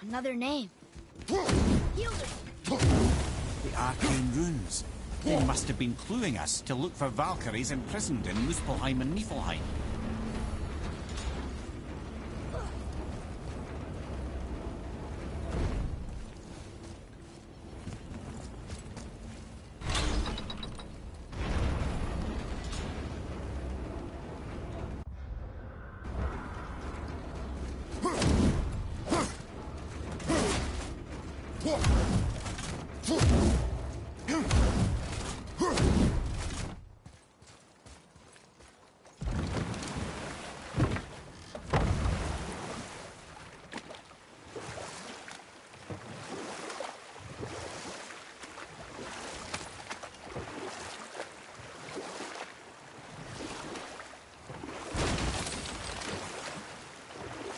Another name. Healer. The arcane runes. They must have been cluing us to look for Valkyries imprisoned in Muspelheim and Niflheim.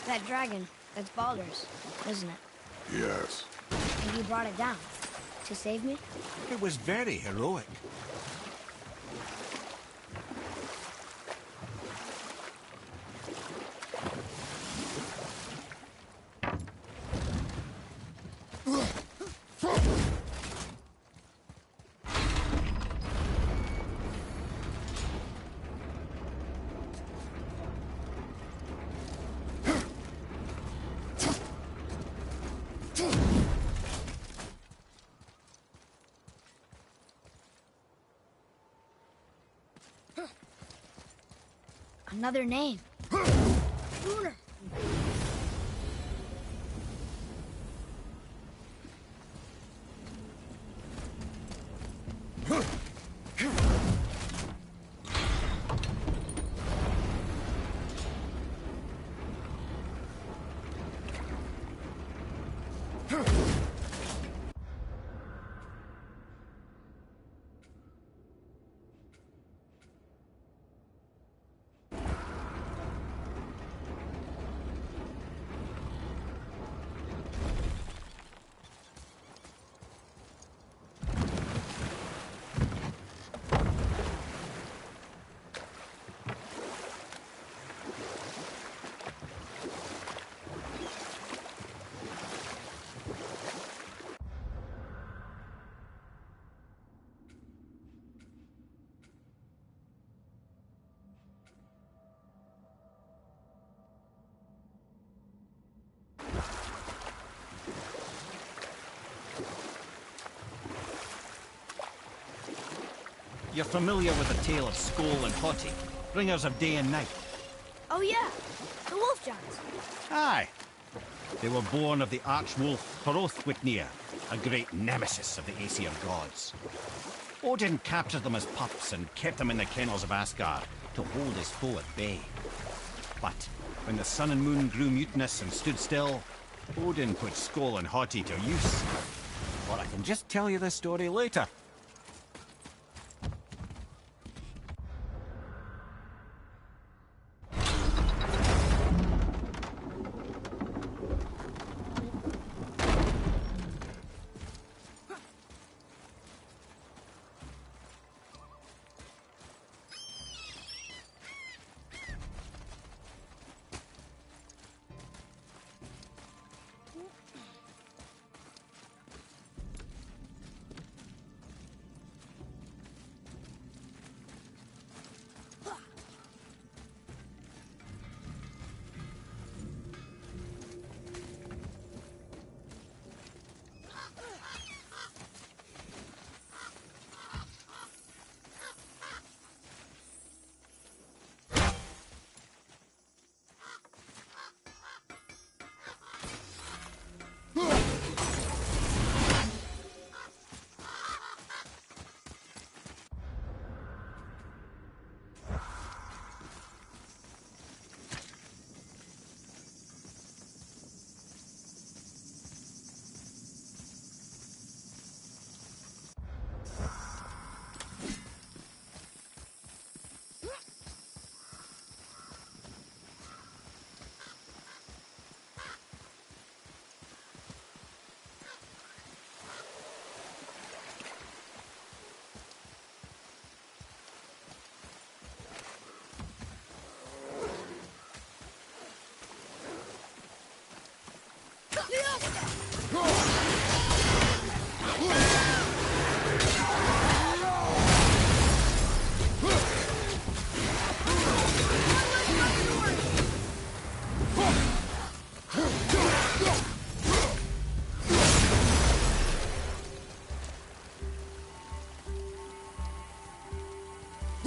That dragon, that's Baldur's, isn't it? Yes. And you brought it down to save me? It was very heroic. Another name. Lunar. You're familiar with the tale of Skoll and Hoti, bringers of day and night? Oh yeah, the wolf giants. Aye. They were born of the arch-wolf Hrothwitnir, a great nemesis of the Aesir gods. Odin captured them as pups and kept them in the kennels of Asgard to hold his foe at bay. But when the sun and moon grew mutinous and stood still, Odin put Skoll and Hoti to use. Or I can just tell you this story later.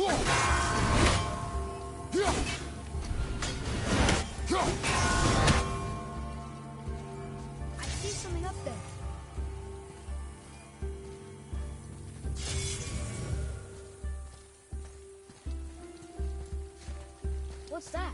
I see something up there. What's that?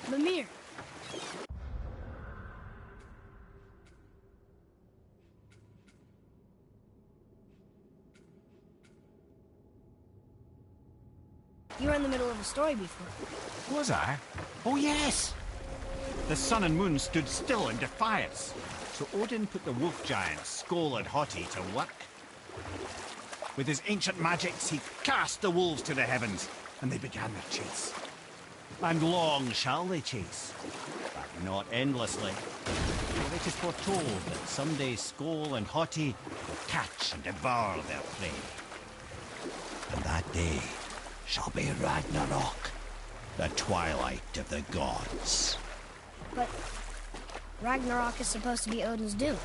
Mimir. You were in the middle of a story before. Was I? Oh, yes! The sun and moon stood still in defiance, so Odin put the wolf giants, Skoll and Hoti, to work. With his ancient magics, he cast the wolves to the heavens, and they began their chase. And long shall they chase, but not endlessly. For it is foretold that someday Skoll and Hoti will catch and devour their prey. And that day shall be Ragnarok, the twilight of the gods. But Ragnarok is supposed to be Odin's doom,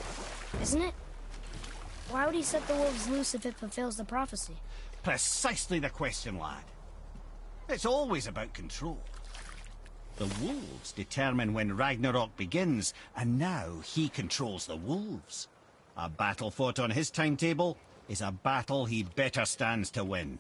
isn't it? Why would he set the wolves loose if it fulfills the prophecy? Precisely the question, lad. It's always about control. The wolves determine when Ragnarok begins, and now he controls the wolves. A battle fought on his timetable is a battle he better stands to win.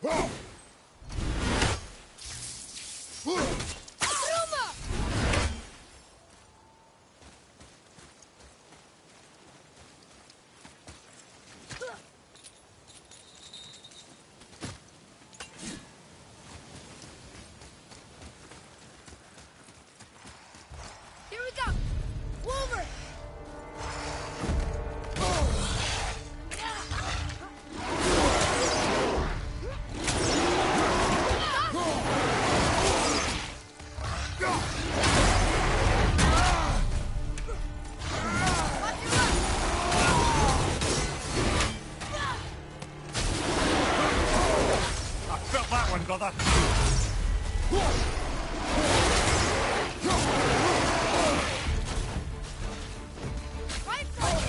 Here we go! Wolver! I felt that one, brother. Right foot!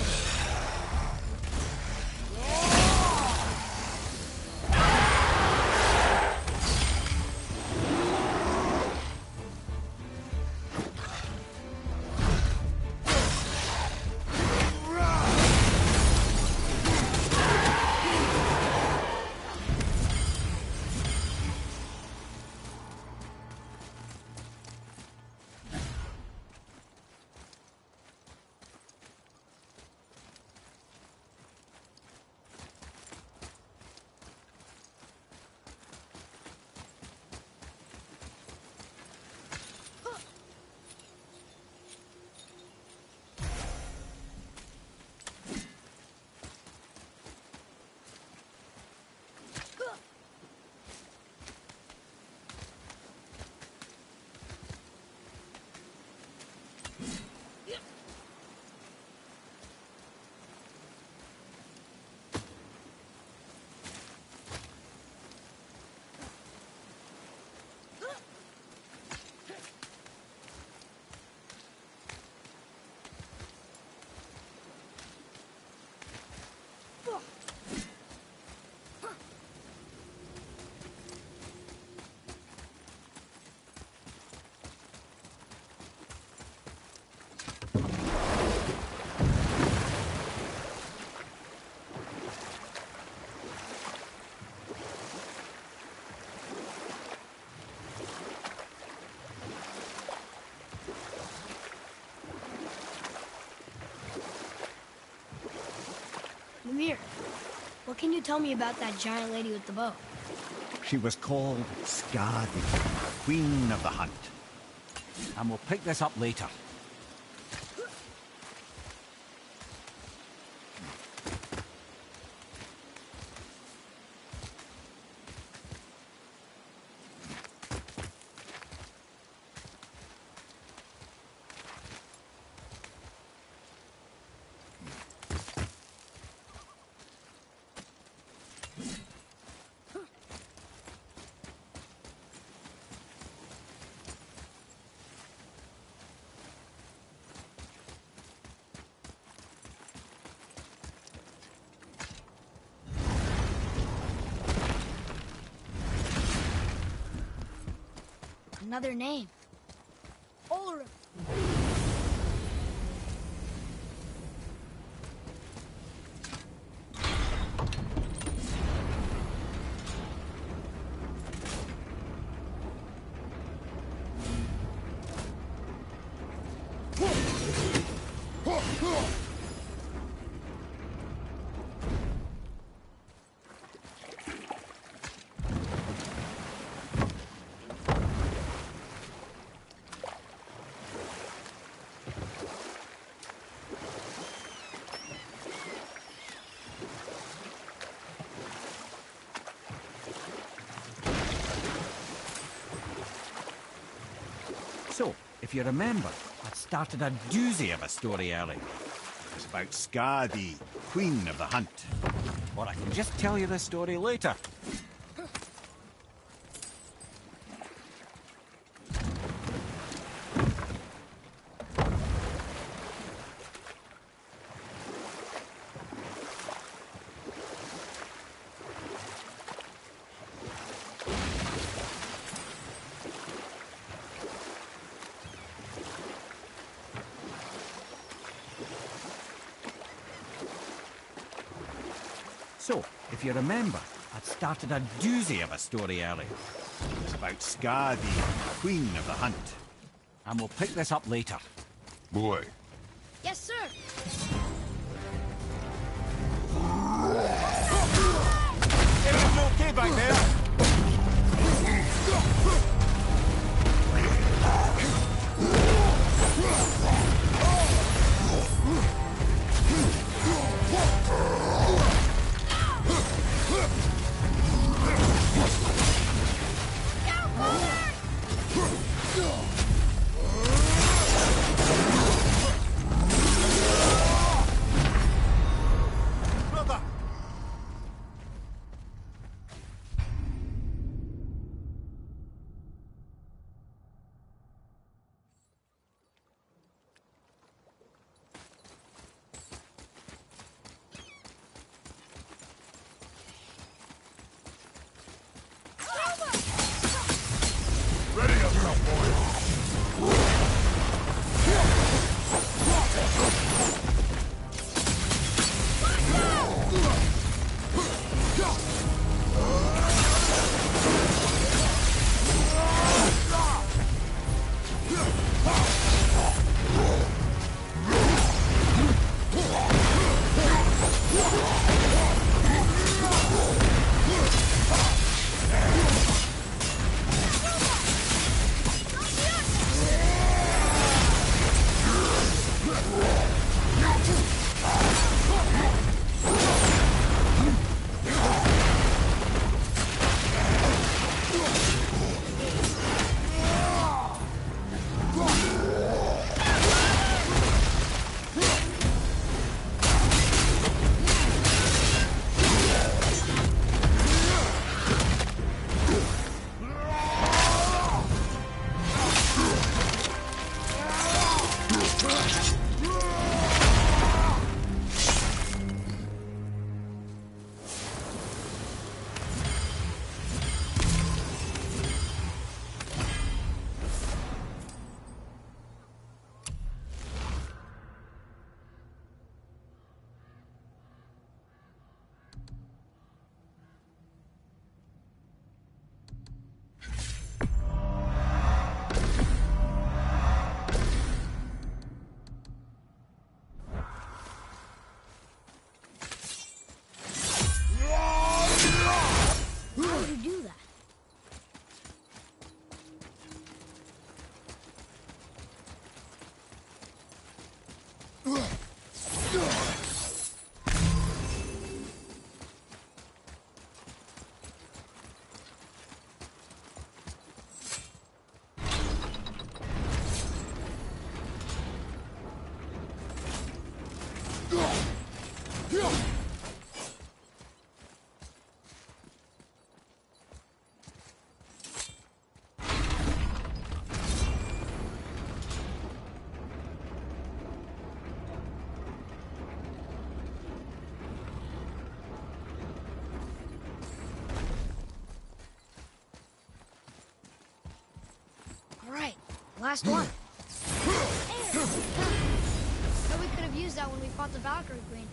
Mimir, what can you tell me about that giant lady with the bow? She was called Skadi, Queen of the Hunt. And we'll pick this up later. Another name. Ulrich. So, if you remember, I'd started a doozy of a story earlier. It was about Skadi, Queen of the Hunt. Or I can just tell you the story later. So, if you remember, I'd started a doozy of a story earlier. About Ska, the queen of the hunt. And we'll pick this up later. Boy. Yes, sir. Everything okay back there? Ready yourself, boy. How did you do that? All right, last one. So we could have used that when we fought the Valkyrie Queen.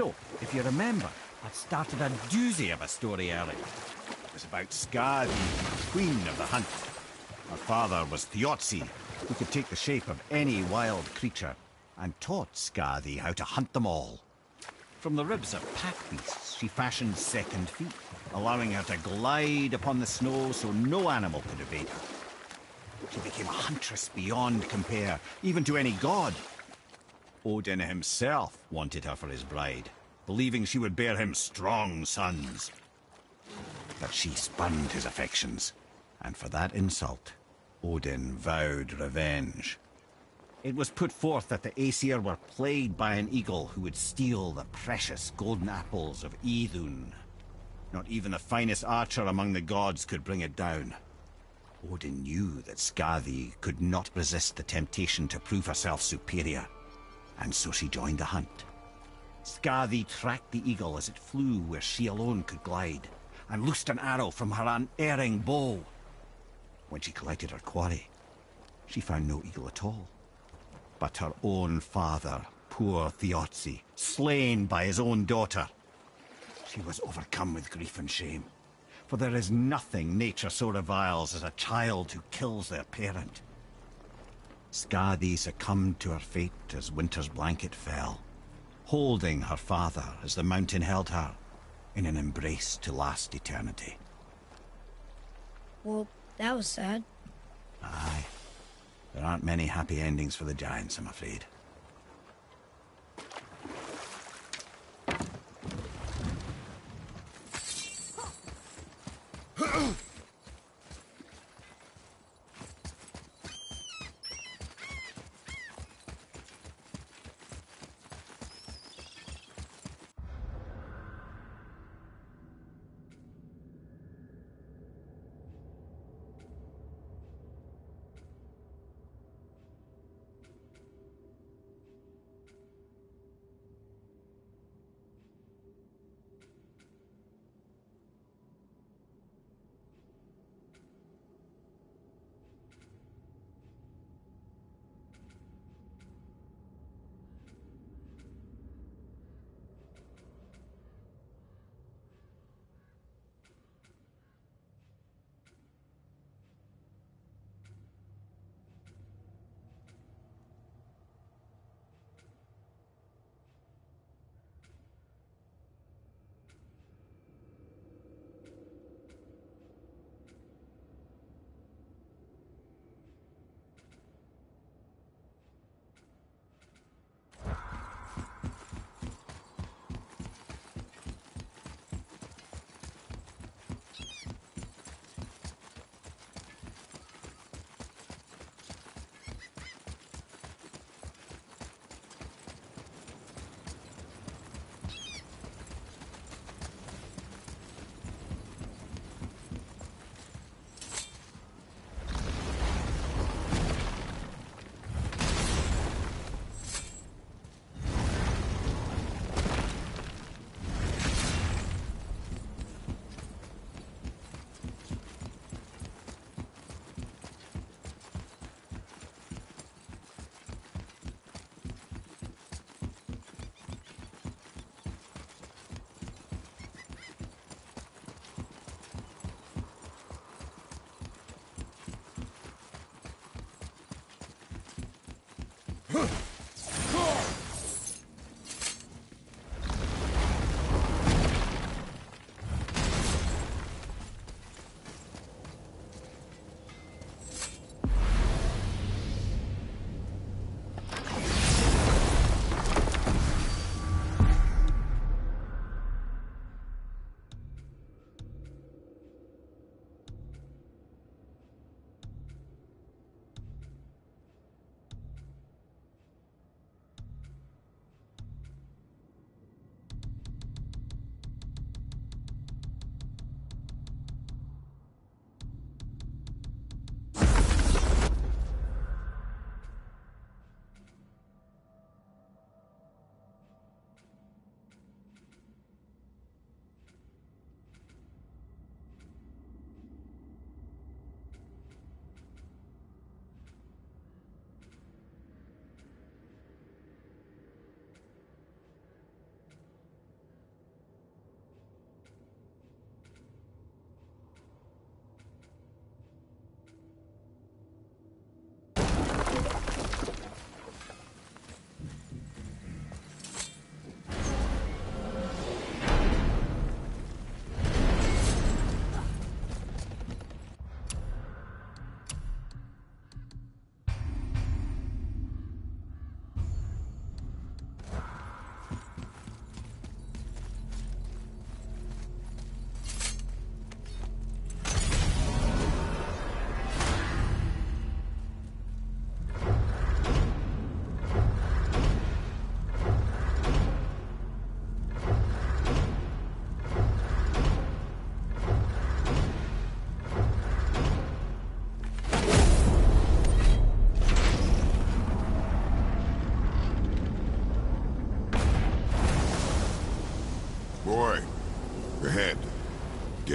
So, if you remember, I'd started a doozy of a story earlier. It was about Skadi, queen of the hunt. Her father was Thiotzi, who could take the shape of any wild creature, and taught Skadi how to hunt them all. From the ribs of pack beasts, she fashioned second feet, allowing her to glide upon the snow so no animal could evade her. She became a huntress beyond compare, even to any god. Odin himself wanted her for his bride, believing she would bear him strong sons. But she spurned his affections, and for that insult, Odin vowed revenge. It was put forth that the Aesir were plagued by an eagle who would steal the precious golden apples of Idun. Not even the finest archer among the gods could bring it down. Odin knew that Skadi could not resist the temptation to prove herself superior, and so she joined the hunt. Skadi tracked the eagle as it flew where she alone could glide, and loosed an arrow from her unerring bow. When she collected her quarry, she found no eagle at all, but her own father, poor Thiotzi, slain by his own daughter. She was overcome with grief and shame, for there is nothing nature so reviles as a child who kills their parent. Skadi succumbed to her fate as winter's blanket fell, holding her father as the mountain held her in an embrace to last eternity. Well, that was sad. Aye. There aren't many happy endings for the giants, I'm afraid.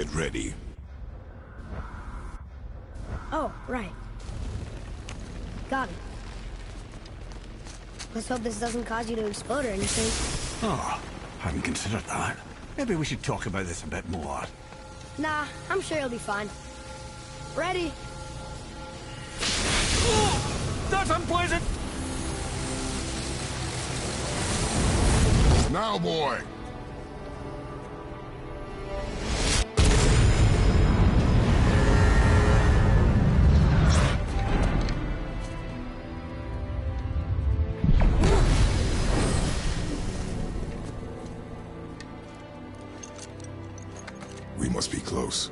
Get ready. Oh, right. Got it. Let's hope this doesn't cause you to explode or anything. Oh, hadn't considered that. Maybe we should talk about this a bit more. Nah, I'm sure you'll be fine. Ready? Oh, that's unpleasant! Now, boy! We must be close.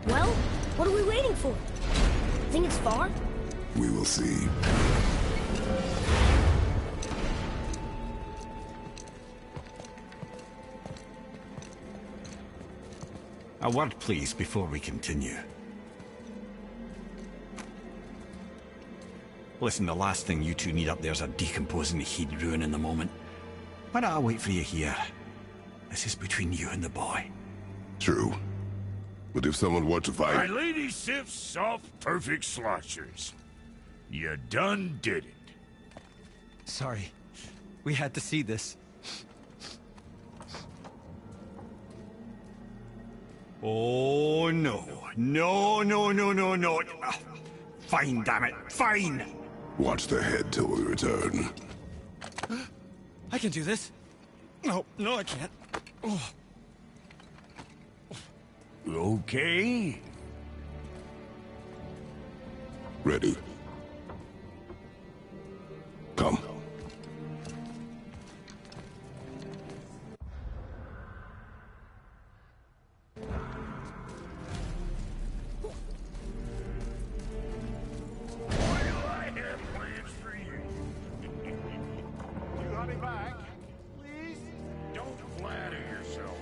Well, what are we waiting for? Think it's far? We will see. A word, please, before we continue. Listen, the last thing you two need up there is a decomposing heat ruining the moment. Why don't I wait for you here? This is between you and the boy. True. But if someone were to My fight... lady sips soft, perfect sloshers. You done did it. Sorry. We had to see this. Oh, no. No, no, no, no, no. Fine, damn it. Fine! Watch the head till we return. I can do this. No, I can't. Oh. Okay. Ready. Come. Why do I have plans for you? You got him back? Please? Don't flatter yourself.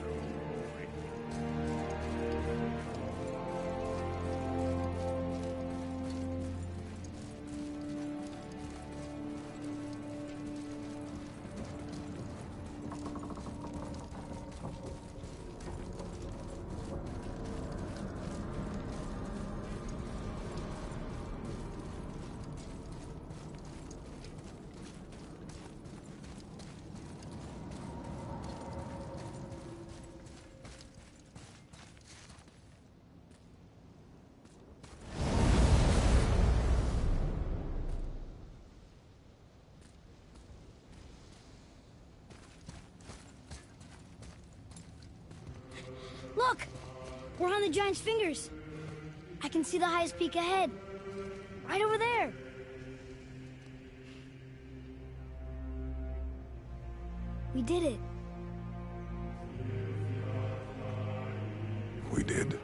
Look! We're on the giant's fingers. I can see the highest peak ahead. Right over there. We did it. We did.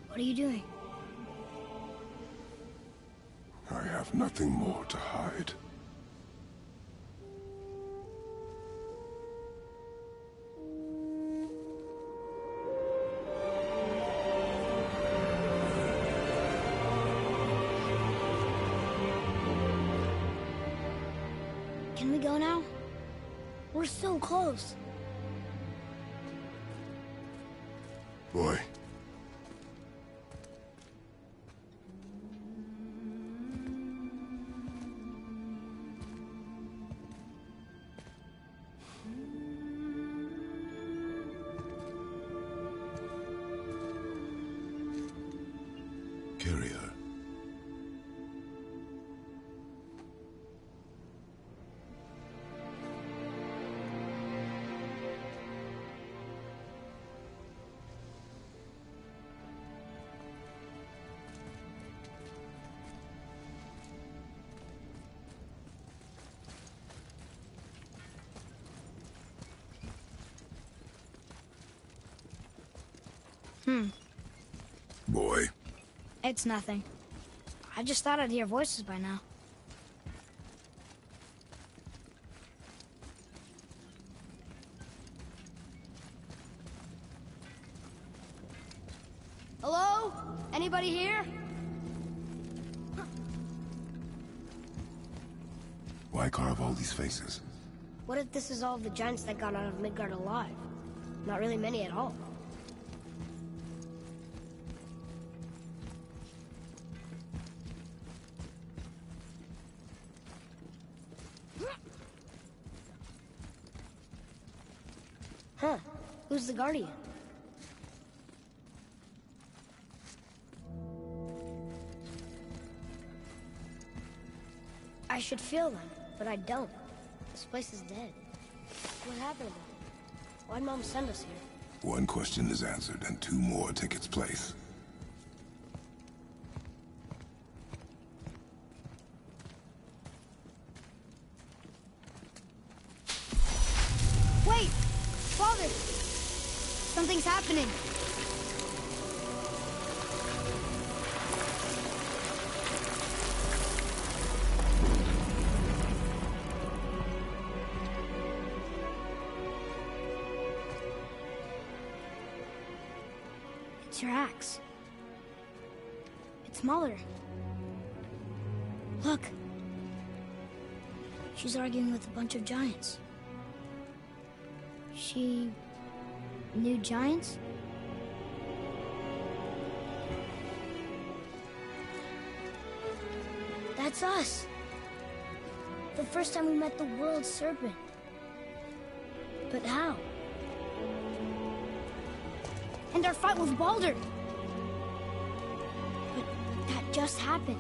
What are you doing? I have nothing more to hide. Can we go now? We're so close. Boy. Carry her. Boy. It's nothing. I just thought I'd hear voices by now. Anybody here? Why carve all these faces? What if this is all of the giants that got out of Midgard alive? Not really many at all. Huh. Who's the Guardian? I should feel them, but I don't. This place is dead. What happened to them? Why'd Mom send us here? One question is answered, and two more take its place. Wait! Father! Something's happening! It's your axe. It's Mother. Look. She's arguing with a bunch of giants. She knew giants? That's us. The first time we met the world serpent. But how? And our fight with Baldur. But that just happened.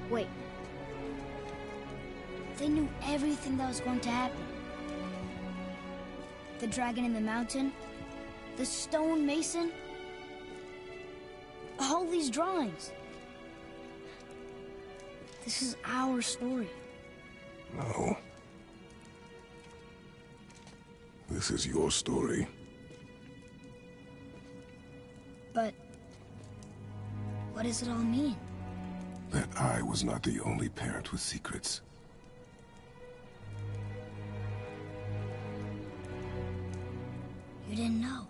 Wait. They knew everything that was going to happen. The dragon in the mountain, the stone mason, all these drawings. This is our story. No. This is your story. But what does it all mean? That I was not the only parent with secrets. You didn't know.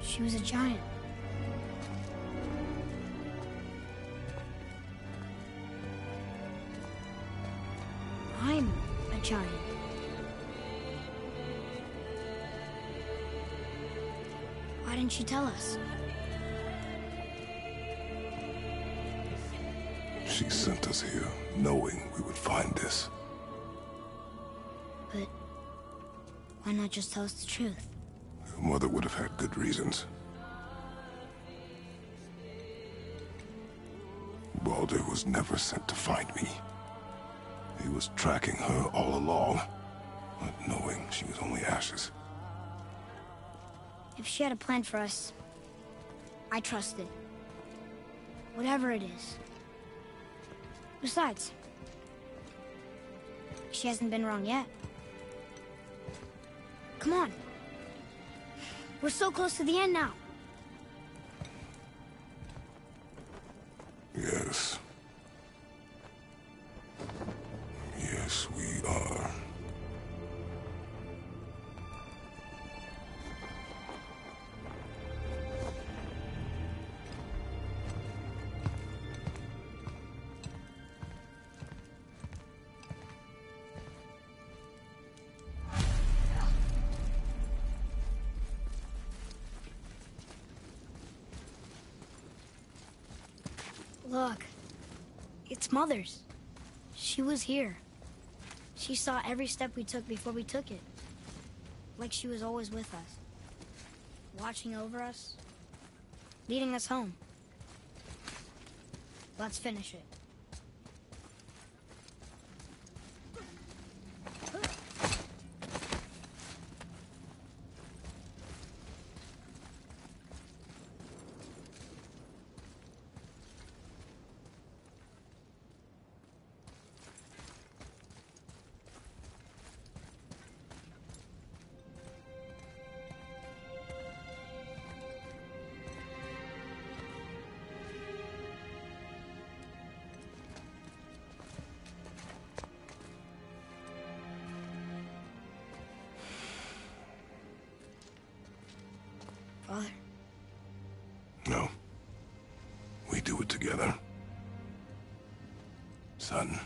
She was a giant. I'm a giant. Why didn't she tell us? She sent us here, knowing we would find this. But why not just tell us the truth? Your mother would have had good reasons. Baldur was never sent to find me. He was tracking her all along, not knowing she was only ashes. If she had a plan for us, I trust it. Whatever it is. Besides, she hasn't been wrong yet. Come on. We're so close to the end now. Yes. Yes, we are. Look, it's Mother's. She was here. She saw every step we took before we took it. Like she was always with us. Watching over us. Leading us home. Let's finish it. together. Son.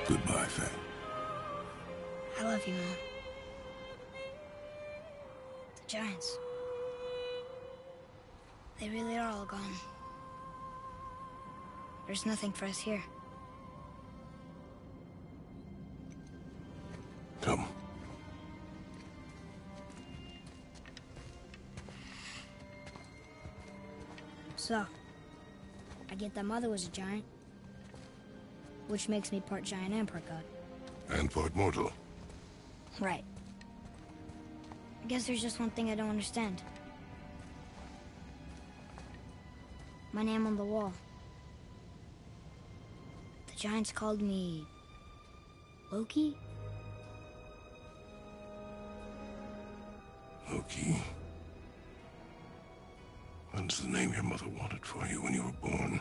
Goodbye, Faye. I love you, Mom. The Giants. They really are all gone. There's nothing for us here. Come. So, I get that Mother was a giant, which makes me part giant and part god. And part mortal. Right. I guess there's just one thing I don't understand. My name on the wall. The Giants called me... Loki? Loki. That's the name your mother wanted for you when you were born.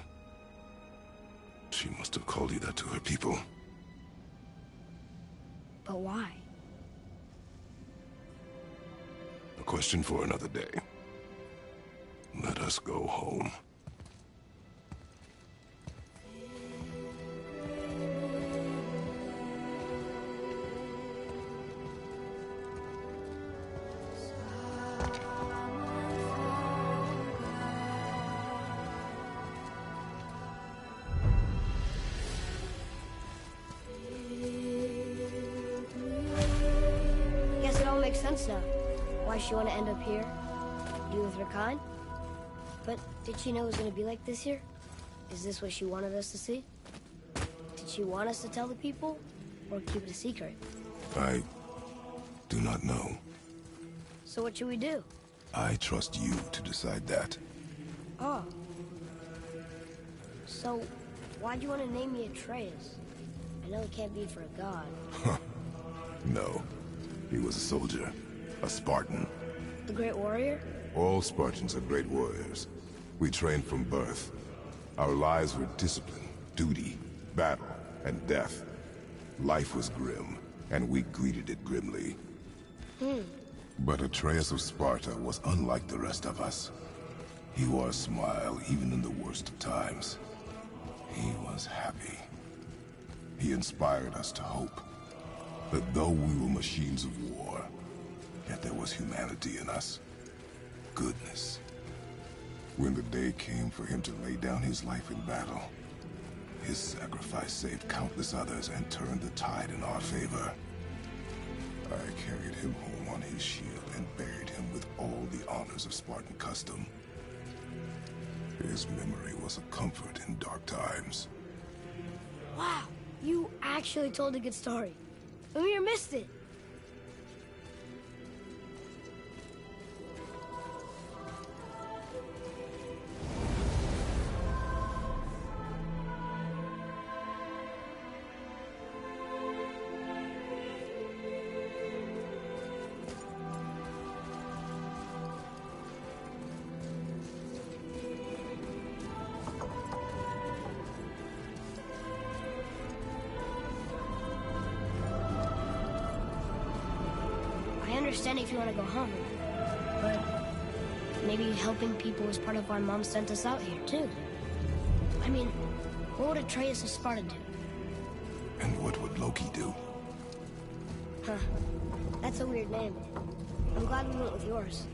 She must have called you that to her people. But why? A question for another day. Let us go home. Guess it all makes sense now. Why she want to end up here? Be with her kind? But did she know it was going to be like this here? Is this what she wanted us to see? Did she want us to tell the people? Or keep it a secret? I do not know. So what should we do? I trust you to decide that. Oh. So, why'd you want to name me Atreus? I know it can't be for a god. No. He was a soldier. A Spartan. The Great Warrior? All Spartans are great warriors. We trained from birth. Our lives were discipline, duty, battle, and death. Life was grim, and we greeted it grimly. But Atreus of Sparta was unlike the rest of us. He wore a smile even in the worst of times. He was happy. He inspired us to hope that though we were machines of war, yet there was humanity in us. Goodness. When the day came for him to lay down his life in battle, his sacrifice saved countless others and turned the tide in our favor. I carried him home on his shield and buried him with all the honors of Spartan custom. His memory was a comfort in dark times. Wow, you actually told a good story. Amir missed it. I understand if you want to go home, but maybe helping people is part of why Mom sent us out here, too. I mean, what would Atreus of Sparta do? And what would Loki do? Huh. That's a weird name. I'm glad we went with yours.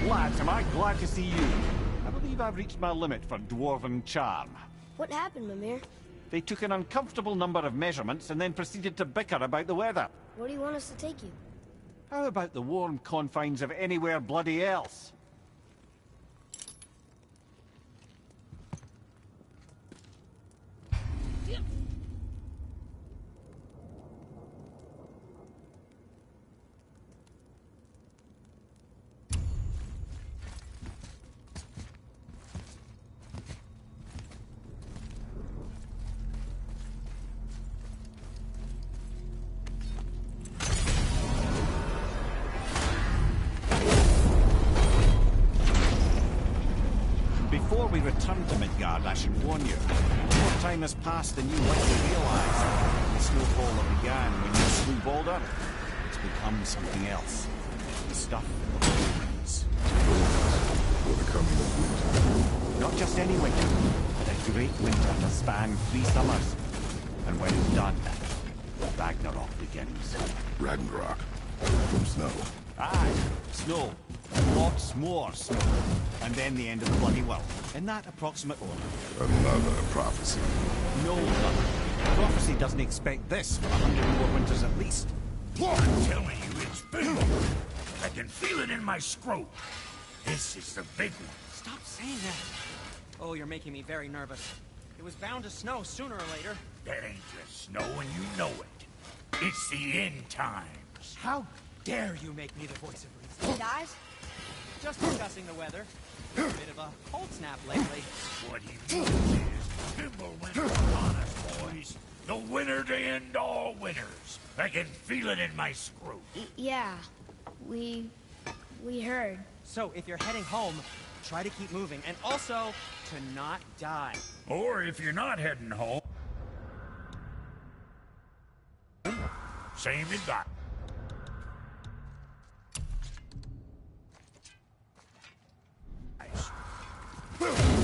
Lads, am I glad to see you. I believe I've reached my limit for dwarven charm. What happened, Mimir? They took an uncomfortable number of measurements and then proceeded to bicker about the weather. Where do you want us to take you? How about the warm confines of anywhere bloody else? Before we return to Midgard, I should warn you. More time has passed than you likely realize. The snowfall that began when you slew Baldur, it's become something else. The stuff of humans. For the coming of winter. Not just any winter, but a great winter to span 3 summers. And when it's done, Ragnarok begins. Ragnarok. From snow. Aye, snow. Lots more snow. And then the end of the bloody world. In that approximate order. Another prophecy. No, brother. Prophecy doesn't expect this for 100 more winters at least. I'm telling you, it's big. I can feel it in my scrote. This is the big one. Stop saying that. Oh, you're making me very nervous. It was bound to snow sooner or later. That ain't just snow and you know it. It's the end times. How dare you make me the voice of reason? Hey, guys? Just discussing the weather. A bit of a cold snap lately. What he means is, Timber winter upon us, boys. The winter to end all winters. I can feel it in my screw. Yeah. We heard. So, if you're heading home, try to keep moving, and also to not die. Or if you're not heading home, same advice. Nice.